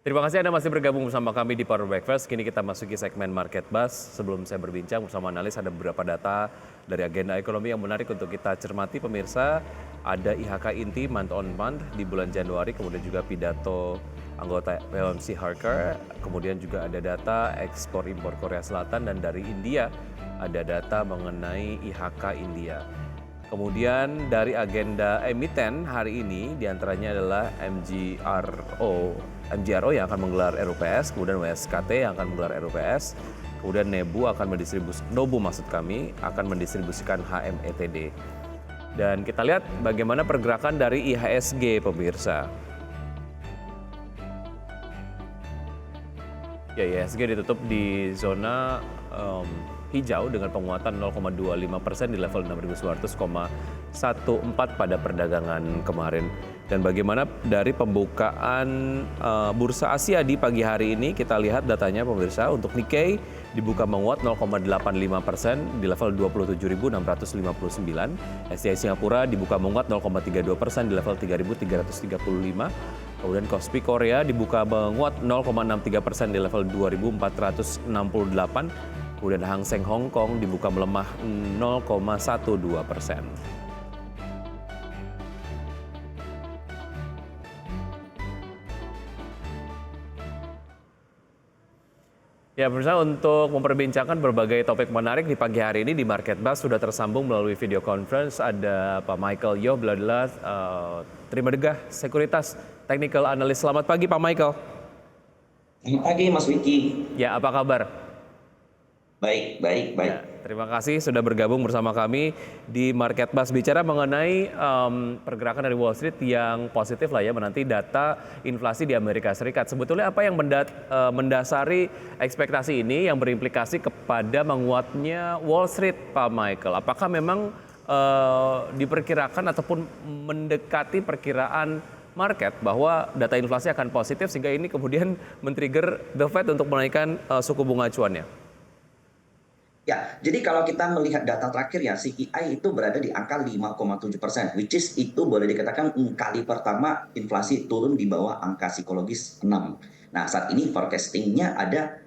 Terima kasih Anda masih bergabung bersama kami di Power Breakfast. Kini kita masuki segmen Market Buzz. Sebelum saya berbincang bersama analis, ada beberapa data dari agenda ekonomi yang menarik untuk kita cermati pemirsa. Ada IHK inti month on month di bulan Januari, kemudian juga pidato anggota PMC Harker, kemudian juga ada data ekspor impor Korea Selatan, dan dari India ada data mengenai IHK India. Kemudian dari agenda emiten hari ini diantaranya adalah MGRO yang akan menggelar RUPS, kemudian WSKT yang akan menggelar RUPS, kemudian Nobu akan mendistribusikan HMETD. Dan kita lihat bagaimana pergerakan dari IHSG pemirsa. Ya, IHSG ditutup di zona hijau dengan penguatan 0,25% di level 6.900,14 pada perdagangan kemarin. Dan bagaimana dari pembukaan bursa Asia di pagi hari ini, kita lihat datanya pemirsa. Untuk Nikkei dibuka menguat 0,85% di level 27.659. SCI Singapura dibuka menguat 0,32% di level 3.335. Kemudian Kospi Korea dibuka menguat 0,63% di level 2.468. Kemudian Hang Seng Hong Kong dibuka melemah 0,12%. Ya, pemirsa, untuk memperbincangkan berbagai topik menarik di pagi hari ini di Market Buzz sudah tersambung melalui video conference. Ada Pak Michael Yo, Terima Degah Sekuritas Technical Analyst. Selamat pagi Pak Michael. Selamat pagi Mas Wiki. Ya, apa kabar? Baik. Ya, terima kasih sudah bergabung bersama kami di Market Buzz. Bicara mengenai pergerakan dari Wall Street yang positif lah ya, menanti data inflasi di Amerika Serikat. Sebetulnya apa yang mendasari ekspektasi ini yang berimplikasi kepada menguatnya Wall Street, Pak Michael? Apakah memang diperkirakan ataupun mendekati perkiraan market bahwa data inflasi akan positif sehingga ini kemudian men-trigger The Fed untuk menaikkan suku bunga acuannya? Ya, jadi kalau kita melihat data terakhir ya, CPI itu berada di angka 5,7%, which is itu boleh dikatakan kali pertama inflasi turun di bawah angka psikologis 6. Nah, saat ini forecastingnya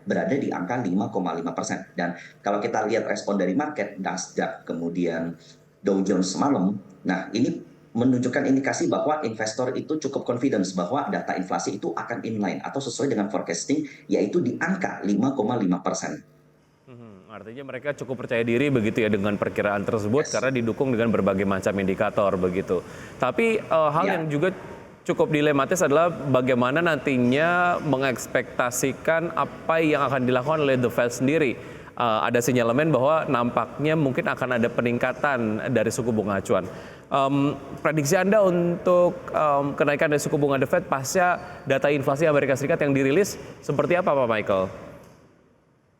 berada di angka 5,5%. Dan kalau kita lihat respon dari market, Nasdaq, kemudian Dow Jones semalam, nah ini menunjukkan indikasi bahwa investor itu cukup confidence bahwa data inflasi itu akan inline atau sesuai dengan forecasting, yaitu di angka 5,5%. Artinya mereka cukup percaya diri begitu ya dengan perkiraan tersebut. Yes. Karena didukung dengan berbagai macam indikator begitu. Tapi hal yang juga cukup dilematis adalah bagaimana nantinya mengekspektasikan apa yang akan dilakukan oleh The Fed sendiri. Ada sinyalemen bahwa nampaknya mungkin akan ada peningkatan dari suku bunga acuan. Prediksi Anda untuk kenaikan dari suku bunga The Fed pasca data inflasi Amerika Serikat yang dirilis seperti apa Pak Michael?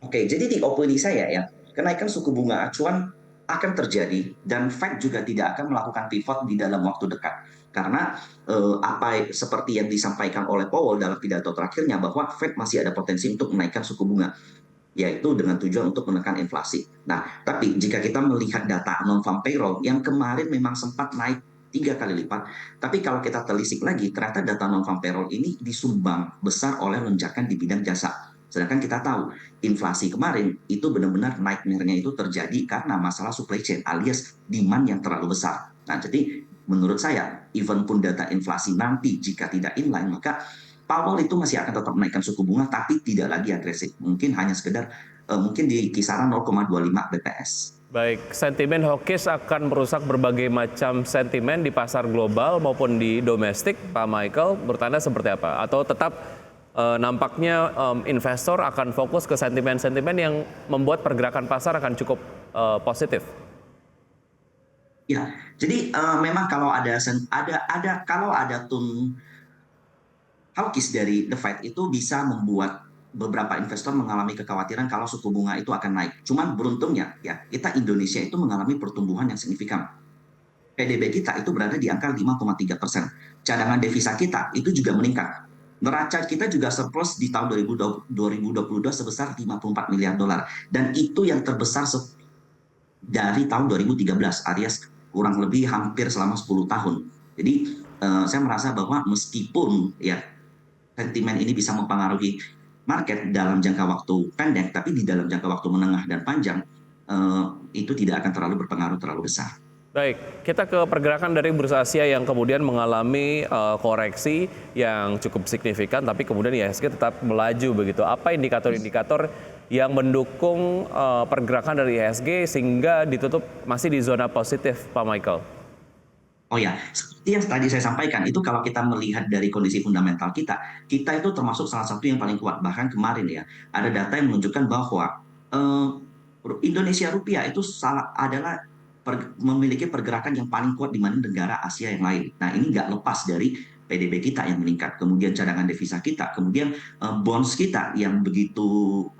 Oke, jadi di opini saya ya, kenaikan suku bunga acuan akan terjadi dan Fed juga tidak akan melakukan pivot di dalam waktu dekat. Karena seperti yang disampaikan oleh Powell dalam pidato terakhirnya bahwa Fed masih ada potensi untuk menaikkan suku bunga, yaitu dengan tujuan untuk menekan inflasi. Nah, tapi jika kita melihat data non-farm payroll yang kemarin memang sempat naik 3 kali lipat, tapi kalau kita telisik lagi, ternyata data non-farm payroll ini disumbang besar oleh lonjakan di bidang jasa. Sedangkan kita tahu inflasi kemarin itu benar-benar nightmare-nya itu terjadi karena masalah supply chain alias demand yang terlalu besar. Nah, jadi menurut saya, even pun data inflasi nanti jika tidak inline, maka Powell itu masih akan tetap menaikkan suku bunga tapi tidak lagi agresif. Mungkin hanya sekedar mungkin di kisaran 0,25 BPS. Baik, sentimen hawkish akan merusak berbagai macam sentimen di pasar global maupun di domestik, Pak Michael. Menurut Anda seperti apa? Atau tetap nampaknya investor akan fokus ke sentimen-sentimen yang membuat pergerakan pasar akan cukup positif? Ya, jadi memang kalau ada tone hawkish dari The Fed itu bisa membuat beberapa investor mengalami kekhawatiran kalau suku bunga itu akan naik. Cuman beruntungnya ya kita Indonesia itu mengalami pertumbuhan yang signifikan. PDB kita itu berada di angka 5,3%. Cadangan devisa kita itu juga meningkat. Neraca kita juga surplus di tahun 2022 sebesar 54 miliar dolar. Dan itu yang terbesar dari tahun 2013, alias kurang lebih hampir selama 10 tahun. Jadi saya merasa bahwa meskipun ya sentimen ini bisa mempengaruhi market dalam jangka waktu pendek, tapi di dalam jangka waktu menengah dan panjang itu tidak akan terlalu berpengaruh terlalu besar. Baik, kita ke pergerakan dari bursa Asia yang kemudian mengalami koreksi yang cukup signifikan, tapi kemudian IHSG tetap melaju begitu. Apa indikator-indikator yang mendukung pergerakan dari IHSG sehingga ditutup masih di zona positif, Pak Michael? Oh ya, seperti yang tadi saya sampaikan, itu kalau kita melihat dari kondisi fundamental kita itu termasuk salah satu yang paling kuat. Bahkan kemarin ya, ada data yang menunjukkan bahwa eh, Indonesia rupiah itu adalah memiliki pergerakan yang paling kuat dibanding negara Asia yang lain. Nah, ini nggak lepas dari PDB kita yang meningkat, kemudian cadangan devisa kita, kemudian bonds kita yang begitu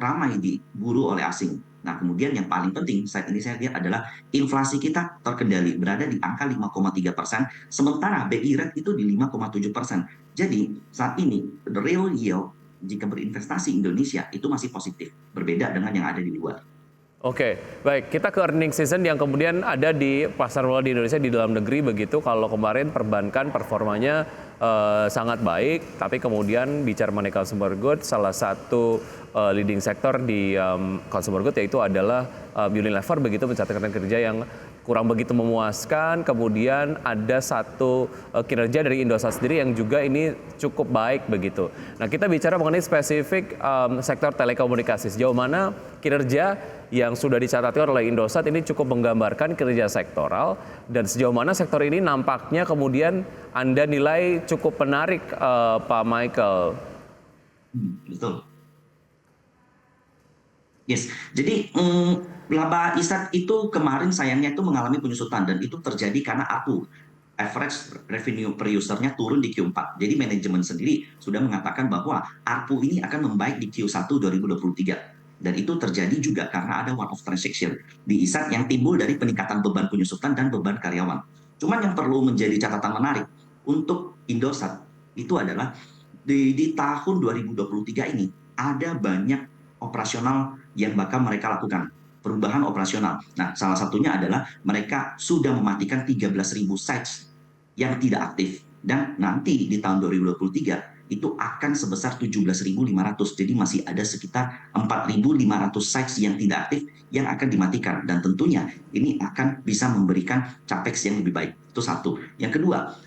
ramai diburu oleh asing. Nah, kemudian yang paling penting saat ini saya lihat adalah inflasi kita terkendali, berada di angka 5,3%, sementara BI rate itu di 5,7%. Jadi, saat ini real yield jika berinvestasi Indonesia itu masih positif, berbeda dengan yang ada di luar. Oke, baik. Kita ke earning season yang kemudian ada di pasar modal di Indonesia di dalam negeri begitu. Kalau kemarin perbankan performanya sangat baik, tapi kemudian bicara mengenai consumer goods, salah satu leading sector di consumer goods yaitu adalah Unilever begitu mencatatkan kerja yang kurang begitu memuaskan. Kemudian ada satu kinerja dari Indosat sendiri yang juga ini cukup baik begitu. Nah, kita bicara mengenai spesifik sektor telekomunikasi. Sejauh mana kinerja yang sudah dicatatkan oleh Indosat ini cukup menggambarkan kinerja sektoral, dan sejauh mana sektor ini nampaknya kemudian Anda nilai cukup menarik, Pak Michael? Betul. Yes, jadi laba ISAT itu kemarin sayangnya itu mengalami penyusutan dan itu terjadi karena ARPU, average revenue per usernya turun di Q4. Jadi manajemen sendiri sudah mengatakan bahwa ARPU ini akan membaik di Q1 2023. Dan itu terjadi juga karena ada one-off transaction di ISAT yang timbul dari peningkatan beban penyusutan dan beban karyawan. Cuman yang perlu menjadi catatan menarik untuk Indosat itu adalah di tahun 2023 ini ada banyak operasional yang bakal mereka lakukan, perubahan operasional. Nah, salah satunya adalah mereka sudah mematikan 13.000 sites yang tidak aktif. Dan nanti di tahun 2023 itu akan sebesar 17.500. Jadi masih ada sekitar 4.500 sites yang tidak aktif yang akan dimatikan. Dan tentunya ini akan bisa memberikan capex yang lebih baik. Itu satu. Yang kedua,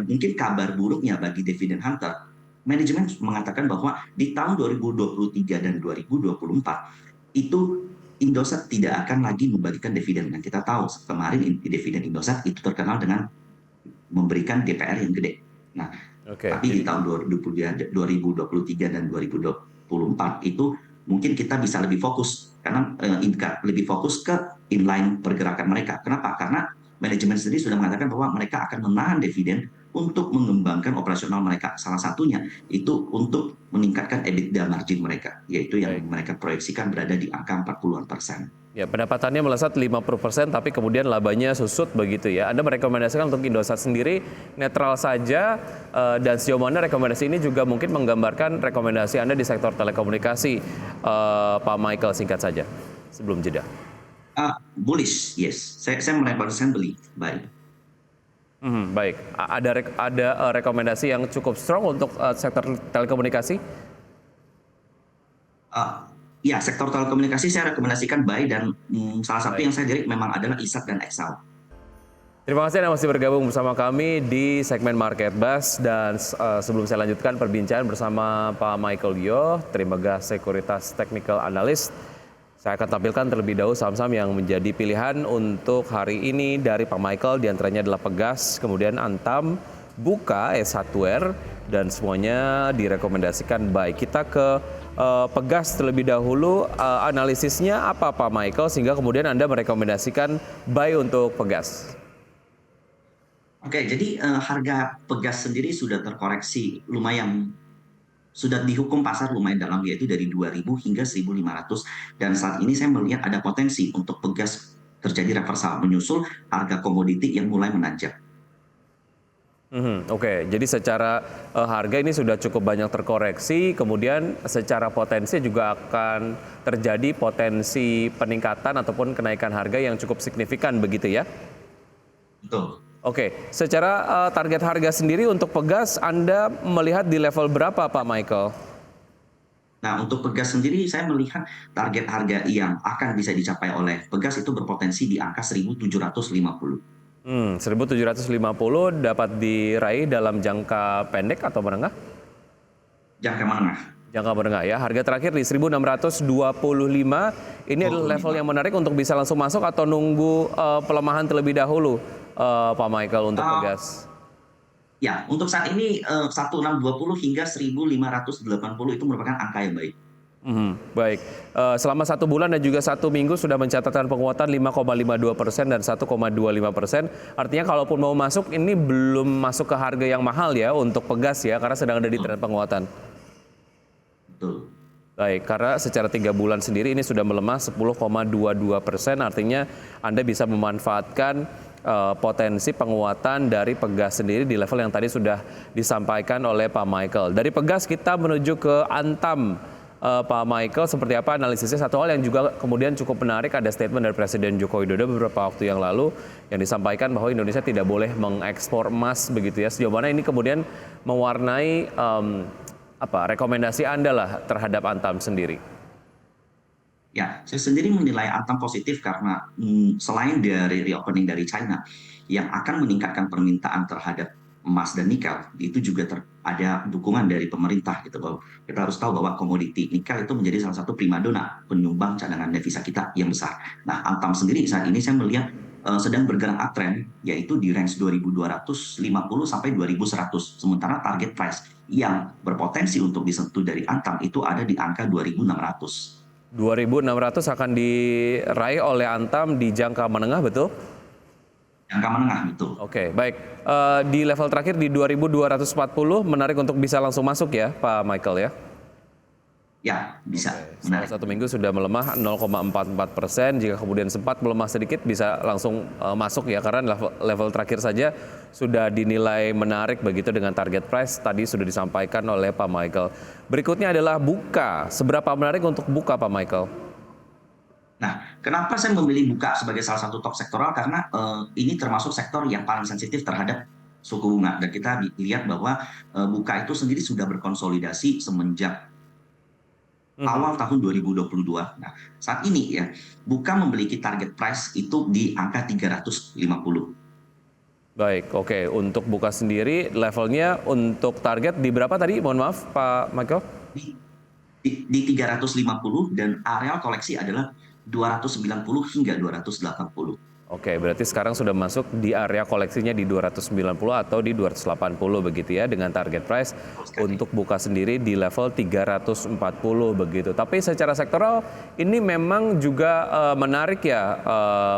mungkin kabar buruknya bagi dividend hunter, manajemen mengatakan bahwa di tahun 2023 dan 2024 itu Indosat tidak akan lagi membagikan dividen. Dan kita tahu kemarin dividen Indosat itu terkenal dengan memberikan DPR yang gede. Nah, tapi di tahun 2023 dan 2024 itu mungkin kita bisa lebih fokus karena lebih fokus ke inline pergerakan mereka. Kenapa? Karena manajemen sendiri sudah mengatakan bahwa mereka akan menahan dividen untuk mengembangkan operasional mereka. Salah satunya itu untuk meningkatkan EBITDA margin mereka, yaitu yang mereka proyeksikan berada di angka 40-an%. Ya, pendapatannya melesat 50%, tapi kemudian labanya susut begitu ya. Anda merekomendasikan untuk Indosat sendiri netral saja, dan sejauh mana rekomendasi ini juga mungkin menggambarkan rekomendasi Anda di sektor telekomunikasi, Pak Michael, singkat saja sebelum jeda. Bullish, yes. Saya merekomendasikan beli, baik. Baik, ada rekomendasi yang cukup strong untuk sektor telekomunikasi? Ya, sektor telekomunikasi saya rekomendasikan buy dan salah satu yang saya lirik memang adalah ISAT dan XL. Terima kasih Anda masih bergabung bersama kami di segmen Market Buzz, dan sebelum saya lanjutkan perbincangan bersama Pak Michael Yo, Trimegah Sekuritas Technical Analyst, saya akan tampilkan terlebih dahulu saham-saham yang menjadi pilihan untuk hari ini dari Pak Michael, diantaranya adalah Pegas, kemudian Antam, Buka, S Hardware, dan semuanya direkomendasikan buy. Kita ke Pegas terlebih dahulu, analisisnya apa Pak Michael sehingga kemudian Anda merekomendasikan buy untuk Pegas? Oke, jadi harga Pegas sendiri sudah terkoreksi lumayan, sudah dihukum pasar lumayan dalam, yaitu dari 2.000 hingga 1.500, dan saat ini saya melihat ada potensi untuk Pegas terjadi reversal menyusul harga komoditi yang mulai menanjak. Oke, jadi secara harga ini sudah cukup banyak terkoreksi, kemudian secara potensi juga akan terjadi potensi peningkatan ataupun kenaikan harga yang cukup signifikan begitu ya? Betul. Oke, secara target harga sendiri untuk Pegas Anda melihat di level berapa Pak Michael? Nah, untuk Pegas sendiri saya melihat target harga yang akan bisa dicapai oleh Pegas itu berpotensi di angka 1.750. 1.750 dapat diraih dalam jangka pendek atau menengah? Jangka menengah. Jangka menengah ya. Harga terakhir di 1.625. Ini adalah level 25. yang menarik untuk bisa langsung masuk atau nunggu pelemahan terlebih dahulu, Pak Michael untuk Uh, Pegas. Ya, untuk saat ini 1620 hingga 1580 itu merupakan angka yang baik. Baik. Selama 1 bulan dan juga 1 minggu sudah mencatatkan penguatan 5,52% dan 1,25%. Artinya kalaupun mau masuk ini belum masuk ke harga yang mahal ya untuk Pegas ya, karena sedang ada di Betul. tren penguatan. Betul. Baik, karena secara 3 bulan sendiri ini sudah melemah 10,22%, artinya Anda bisa memanfaatkan potensi penguatan dari Pegas sendiri di level yang tadi sudah disampaikan oleh Pak Michael. Dari Pegas kita menuju ke Antam, Pak Michael, seperti apa analisisnya? Satu hal yang juga kemudian cukup menarik, ada statement dari Presiden Joko Widodo beberapa waktu yang lalu yang disampaikan bahwa Indonesia tidak boleh mengekspor emas begitu ya. Sejauh mana ini kemudian mewarnai rekomendasi Anda lah terhadap Antam sendiri? Ya, saya sendiri menilai Antam positif karena selain dari reopening dari China yang akan meningkatkan permintaan terhadap emas dan nikel, itu juga ada dukungan dari pemerintah gitu bahwa kita harus tahu bahwa komoditi nikel itu menjadi salah satu primadona penyumbang cadangan devisa kita yang besar. Nah, Antam sendiri saat ini saya melihat sedang bergerak uptrend yaitu di range 2.250 sampai 2.100. Sementara target price yang berpotensi untuk disentuh dari Antam itu ada di angka 2.600. 2.600 akan diraih oleh Antam di jangka menengah, betul? Jangka menengah, betul. Oke, baik. Di level terakhir di 2.240 menarik untuk bisa langsung masuk ya, Pak Michael ya? Ya, bisa. Setelah Menarik. 1 minggu sudah melemah 0,44%. Jika kemudian sempat melemah sedikit bisa langsung masuk ya, karena level terakhir saja sudah dinilai menarik begitu dengan target price tadi sudah disampaikan oleh Pak Michael. Berikutnya adalah Buka. Seberapa menarik untuk Buka, Pak Michael? Nah, kenapa saya memilih Buka sebagai salah satu top sektoral? Karena ini termasuk sektor yang paling sensitif terhadap suku bunga. Dan kita lihat bahwa Buka itu sendiri sudah berkonsolidasi semenjak awal tahun 2022. Nah, saat ini ya, Buka memiliki target price itu di angka 350. Baik, oke. Untuk Buka sendiri levelnya untuk target di berapa tadi? Mohon maaf, Pak Michael. Di, di 350 dan areal koleksi adalah 290 hingga 280. Oke, berarti sekarang sudah masuk di area koleksinya di 290 atau di 280 begitu ya, dengan target price untuk Buka sendiri di level 340 begitu. Tapi secara sektoral ini memang juga menarik ya,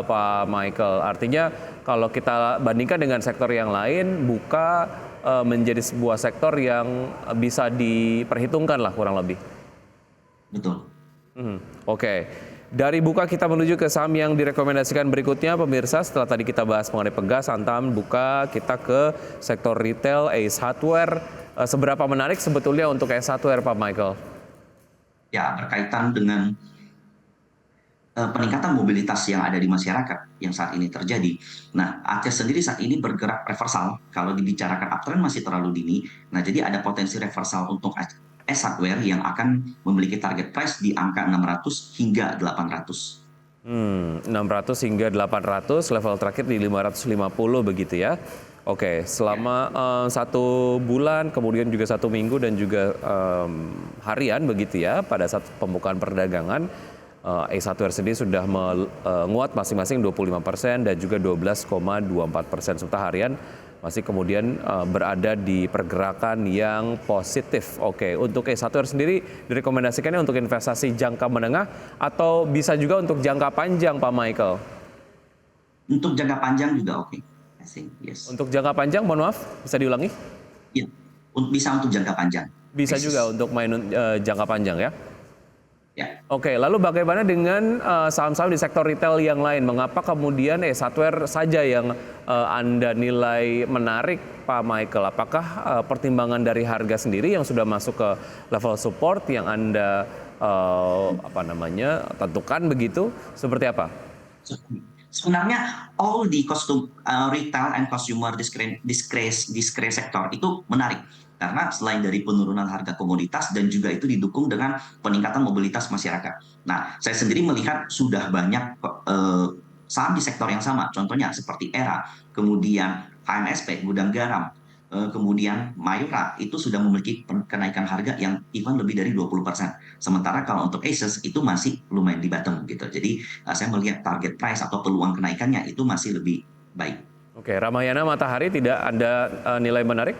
Pak Michael. Artinya kalau kita bandingkan dengan sektor yang lain, Buka menjadi sebuah sektor yang bisa diperhitungkan lah kurang lebih. Betul. Oke. Dari Buka kita menuju ke saham yang direkomendasikan berikutnya, pemirsa. Setelah tadi kita bahas mengenai Pegas, Antam, Buka, kita ke sektor retail, Ace Hardware. Seberapa menarik sebetulnya untuk Ace Hardware, Pak Michael? Ya, berkaitan dengan peningkatan mobilitas yang ada di masyarakat yang saat ini terjadi. Nah, Aceh sendiri saat ini bergerak reversal. Kalau dibicarakan uptrend masih terlalu dini. Nah, jadi ada potensi reversal untuk Ace Hardware yang akan memiliki target price di angka 600 hingga 800. 600 hingga 800, level terakhir di 550 begitu ya. Oke, selama 1 bulan, kemudian juga 1 minggu dan juga harian begitu ya, pada saat pembukaan perdagangan, Ace Hardware sendiri sudah menguat masing-masing 25% dan juga 12,24%. Serta harian masih kemudian berada di pergerakan yang positif. Oke, untuk Ace Hardware sendiri direkomendasikannya untuk investasi jangka menengah atau bisa juga untuk jangka panjang, Pak Michael? Untuk jangka panjang juga oke. I think, yes. Untuk jangka panjang, mohon maaf, bisa diulangi? Ya, bisa untuk jangka panjang. Bisa juga untuk main jangka panjang ya? Ya. Oke, lalu bagaimana dengan saham-saham di sektor retail yang lain? Mengapa kemudian Ace Hardware saja yang Anda nilai menarik, Pak Michael? Apakah pertimbangan dari harga sendiri yang sudah masuk ke level support yang Anda tentukan begitu? Seperti apa? Sebenarnya all di retail and consumer discretionary sector itu menarik. Karena selain dari penurunan harga komoditas dan juga itu didukung dengan peningkatan mobilitas masyarakat. Nah, saya sendiri melihat sudah banyak saham di sektor yang sama. Contohnya seperti Era, kemudian HMSP, Gudang Garam, kemudian Mayura itu sudah memiliki kenaikan harga yang even lebih dari 20%. Sementara kalau untuk Asus itu masih lumayan di bottom gitu. Jadi saya melihat target price atau peluang kenaikannya itu masih lebih baik. Oke, Ramayana Matahari tidak ada nilai menarik?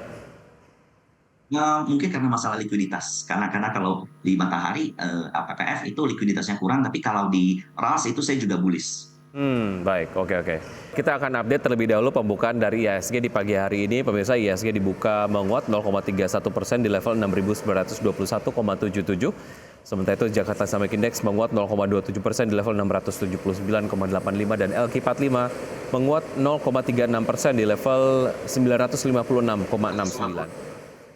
Mungkin karena masalah likuiditas. Karena kalau di Matahari PPF itu likuiditasnya kurang, tapi kalau di RALS itu saya juga bullish. Baik, oke. Kita akan update terlebih dahulu pembukaan dari IHSG di pagi hari ini. Pemirsa, IHSG dibuka menguat 0,31% di level 6.921,77. Sementara itu Jakarta Islamic Index menguat 0,27% di level 679,85 dan LQ45 menguat 0,36% di level 956,69.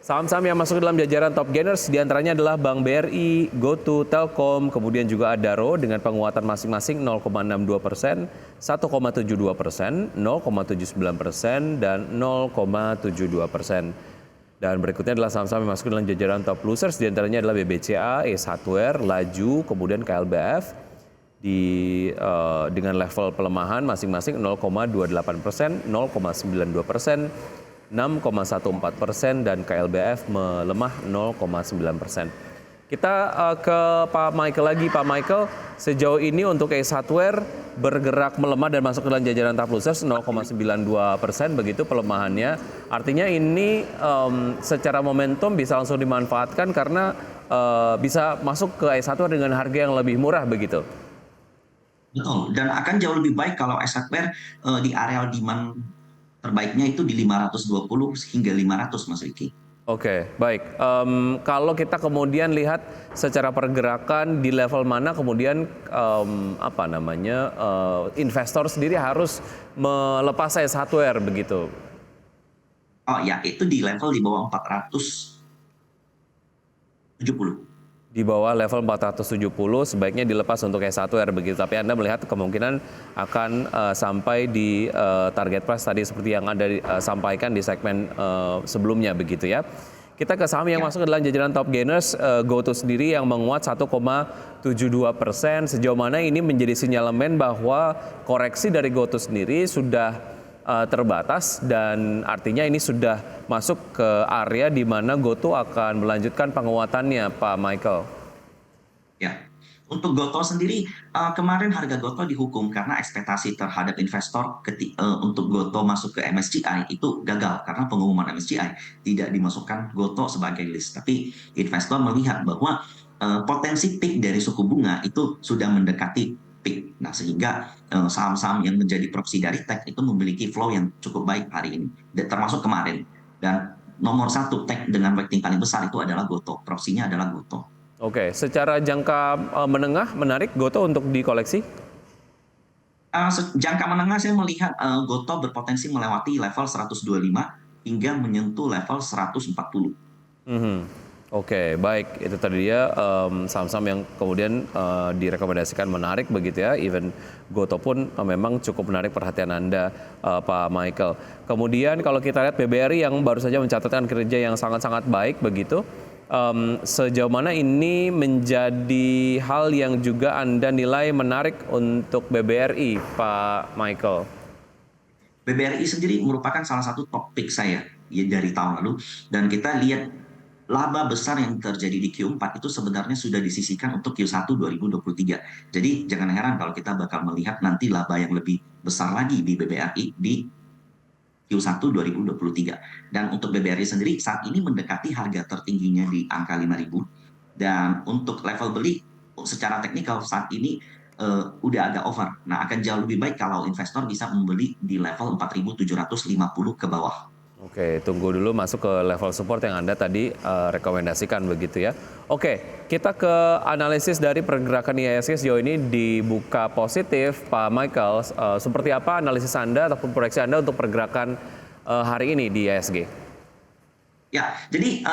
Saham-saham yang masuk ke dalam jajaran top gainers diantaranya adalah Bank BRI, GoTo, Telkom, kemudian juga Adaro dengan penguatan masing-masing 0,62%, 1,72%, 0,79%, dan 0,72%. Dan berikutnya adalah saham-saham yang masuk ke dalam jajaran top losers diantaranya adalah BBCA, Ace Hardware, Laju, kemudian KLBF dengan level pelemahan masing-masing 0,28%, 0,92%, 6,14% dan KLBF melemah 0,9%. Kita ke Pak Michael lagi. Pak Michael, sejauh ini untuk Ace Hardware bergerak melemah dan masuk ke dalam jajaran top losers 0,92% begitu pelemahannya. Artinya ini secara momentum bisa langsung dimanfaatkan karena bisa masuk ke Ace Hardware dengan harga yang lebih murah begitu. Betul, dan akan jauh lebih baik kalau Ace Hardware di area demand terbaiknya itu di 520 hingga 500, Mas Ricky. Oke, baik. Kalau kita kemudian lihat secara pergerakan di level mana kemudian investor sendiri harus melepas Ace Hardware begitu. Oh ya, itu di level di bawah 470. Di bawah level 470 sebaiknya dilepas untuk Ace Hardware begitu. Tapi Anda melihat kemungkinan akan sampai di target price tadi seperti yang Anda sampaikan di segmen sebelumnya begitu ya. Kita ke saham yang masuk ke dalam jajaran top gainers, GoTo sendiri yang menguat 1,72%. Sejauh mana ini menjadi sinyalemen bahwa koreksi dari GoTo sendiri sudah terbatas dan artinya ini sudah masuk ke area di mana GoTo akan melanjutkan penguatannya, Pak Michael. Ya, untuk GoTo sendiri kemarin harga GoTo dihukum karena ekspektasi terhadap investor untuk GoTo masuk ke MSCI itu gagal karena pengumuman MSCI tidak dimasukkan GoTo sebagai list. Tapi investor melihat bahwa potensi peak dari suku bunga itu sudah mendekati peak. Nah, sehingga saham-saham yang menjadi proxy dari tech itu memiliki flow yang cukup baik hari ini, termasuk kemarin. Dan nomor satu tech dengan rating paling besar itu adalah GoTo, proxy-nya adalah GoTo. Oke, secara jangka menengah menarik GoTo untuk dikoleksi? Jangka menengah saya melihat GoTo berpotensi melewati level 125 hingga menyentuh level 140. Oke, baik. Itu tadi dia saham-saham yang kemudian direkomendasikan menarik begitu ya. Even GoTo pun memang cukup menarik perhatian Anda, Pak Michael. Kemudian kalau kita lihat BBRI yang baru saja mencatatkan kinerja yang sangat-sangat baik begitu. Sejauh mana ini menjadi hal yang juga Anda nilai menarik untuk BBRI, Pak Michael? BBRI sendiri merupakan salah satu topik saya ya, dari tahun lalu. Dan kita lihat laba besar yang terjadi di Q4 itu sebenarnya sudah disisihkan untuk Q1 2023. Jadi jangan heran kalau kita bakal melihat nanti laba yang lebih besar lagi di BBRI di Q1 2023. Dan untuk BBRI sendiri saat ini mendekati harga tertingginya di angka 5.000. Dan untuk level beli secara teknikal saat ini udah agak over. Nah, akan jauh lebih baik kalau investor bisa membeli di level 4.750 ke bawah. Oke, tunggu dulu masuk ke level support yang Anda tadi rekomendasikan begitu ya. Oke, kita ke analisis dari pergerakan IHSG sejauh ini dibuka positif, Pak Michael. Seperti apa analisis Anda ataupun proyeksi Anda untuk pergerakan hari ini di IHSG? Ya, jadi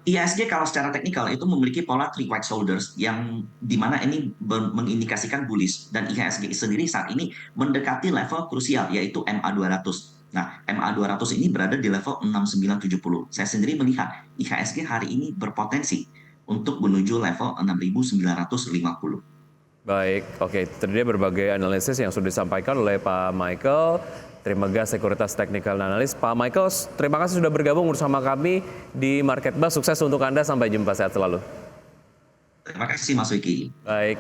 IHSG kalau secara teknikal itu memiliki pola three white shoulders yang dimana ini mengindikasikan bullish dan IHSG sendiri saat ini mendekati level krusial yaitu MA200. Nah, MA200 ini berada di level 6970. Saya sendiri melihat IHSG hari ini berpotensi untuk menuju level 6950. Baik, oke. Tadi dia berbagai analisis yang sudah disampaikan oleh Pak Michael, Trimegah Sekuritas Technical Analyst. Pak Michael, terima kasih sudah bergabung bersama kami di Market Buzz. Sukses untuk Anda, sampai jumpa, sehat selalu. Terima kasih Mas Wiki. Baik.